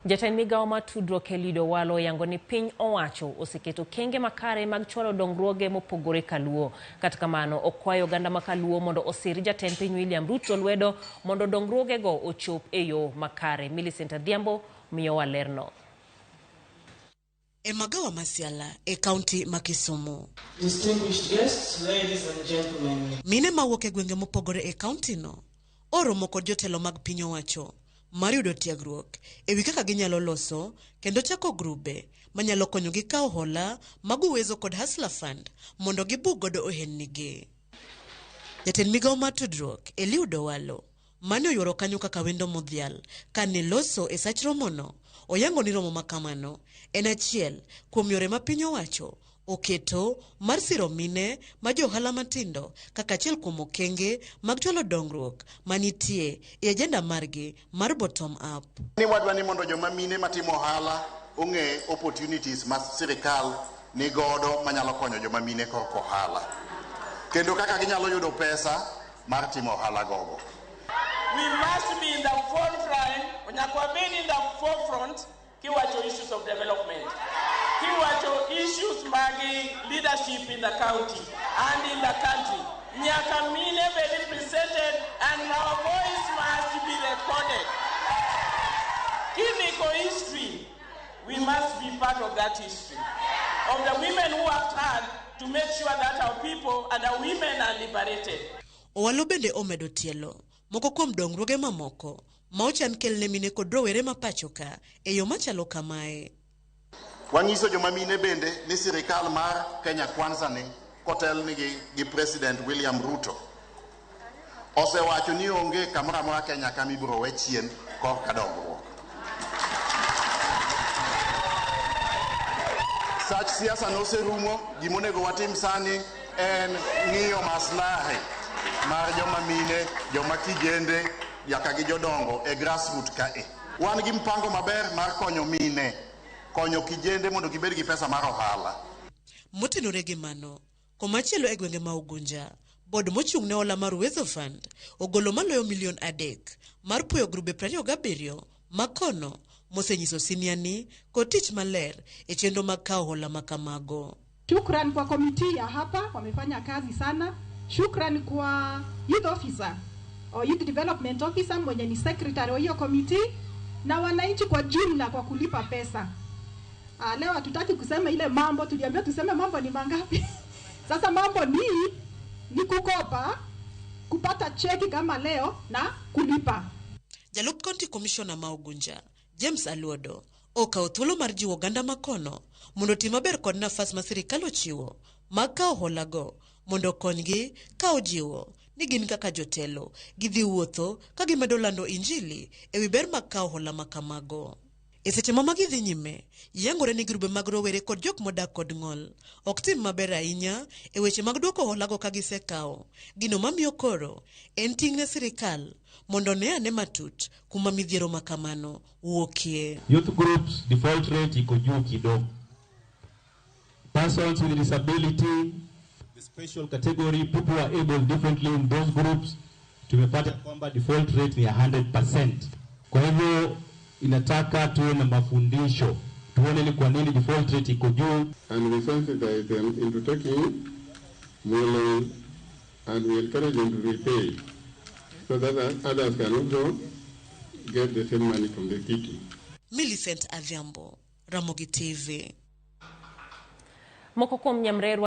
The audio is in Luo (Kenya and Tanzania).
Jatend migawo ma tudruok Elido Walo yango ni piny owacho oseketo kenge makare mag chwalo dongruoge mopogore kaluo. Kata kamano okwayo oganda ma kaluo mondo osir jatend piny William Ruto lwedo mondo dongruoge go ochop e yo makare. Millicent Adhiambo miyo walerno. E magawa masiala e kaunti ma Kisumu. Distinguished guests, ladies and gentlemen. Mine mawuok e gwenge mopogore e kaunti no oromo kod jotelo mag piny owacho mar yudo tiegruok e wi kaka ginyalo loso kendo chako grube manyalo konyogi kawo hola mag uwezo kod Hustler Fund mondo gibug godo ohelnigi. Jatend migawo mar tudruok Elido Walo mane oyuoro kanyo kaka wendo modhial kane loso e sach romono oyango ni romo makamano en achiel kuom yore ma piny owacho oketo mar siro mine ma johala matindo kaka achiel kuom okenge mag chwalo dongruok manitie e ajenda margi mar bottom up. Ni wadwa ni mondo joma mine matimo ohala ong'e opportunities ma sirikal ni godo manyalo konyo joma mine koko ohala kendo kaka ginyalo yudo pesa mar timo ohala gogo. We must be in the forefront, in the forefront, kiwacho issues of development. Kiwacho issues magi leadership in the county and in the country. Nyaka mine be represented and our voice must be recorded. Kiniko history, we must be part of that history. Of the women who have hard to make sure that our people and our women are liberated. Owalo bende omedo tielo moko kuom dongruoge mamoko ma ochan kelne mine kod rowere ma pachoka e yo machalo kamae. Wanyiso joma mine bende ni sirikal mar Kenya Kwanza ni kotel gi President William Ruto osewacho ni onge kamoro amora Kenya kama ibiro we chien korka dongruok. Sach siasa noserumo, gimonego watim sani en ng'iyo maslahi mar joma mine, joma kijende, yaka gi jodongo e grassroots kae. Wan gi mpango maber mar konyo mine, konyo kijende mondo gibed gi pesa mar ohala. Motenore gi mano, komachielo e gwenge ma Ugunja, bod mochung' ne hola mar Uwezo Fund ogolo maloyo milion 3 mar puoyo grube 27 makono mosenyiso siniani kod tich maler e chenro mag kawo hola makamago. Shukran kwa komiti ya hapa, wamefanya kazi sana. Shukran kwa youth officer o youth development officer mwenye ni secretary wa hiyo komiti na wananchi kwa jumla kwa kulipa pesa. Leo hatutaki kusema ile mambo tuliambia tuseme mambo ni mangapi. Sasa mambo ni kukopa, kupata cheki kama leo na kulipa. Jalup County Commissioner ma Ugunja James Aluodo okawo thuolo mar jiwo oganda makono mondo tim maber kod nafas ma sirikal ochiwo mag kawo holago mondo konygi kawo jiwo ni gin kaka jotelo gidhi wuotho ka gimedo lando injili e wi ber mag kawo hola makamago. E seche ma magi dhi nyime, yangore ni grube mag rowere kod jok modak kod ng'ol ok tim maber ahinya e weche mag duoko holago ka gisekawo. Gino mamiyo koro en ting' ne sirikal mondo ne ane matut kuma midhiero makamano wuokie. Youth groups default rate iko juu kidogo. Persons with disability, the special category, people who are able differently in those groups, tumepata kwamba default rate ni 100%. Kwa hivyo inataka tuwe na mafundisho tuone ni kwa nini default rate iko juu, and we sensitize them into taking more loans and we encourage them to repay so that others can also get the same money from the city. Millicent Adhiambo, Ramogi TV. Moko kuom nyamrerwa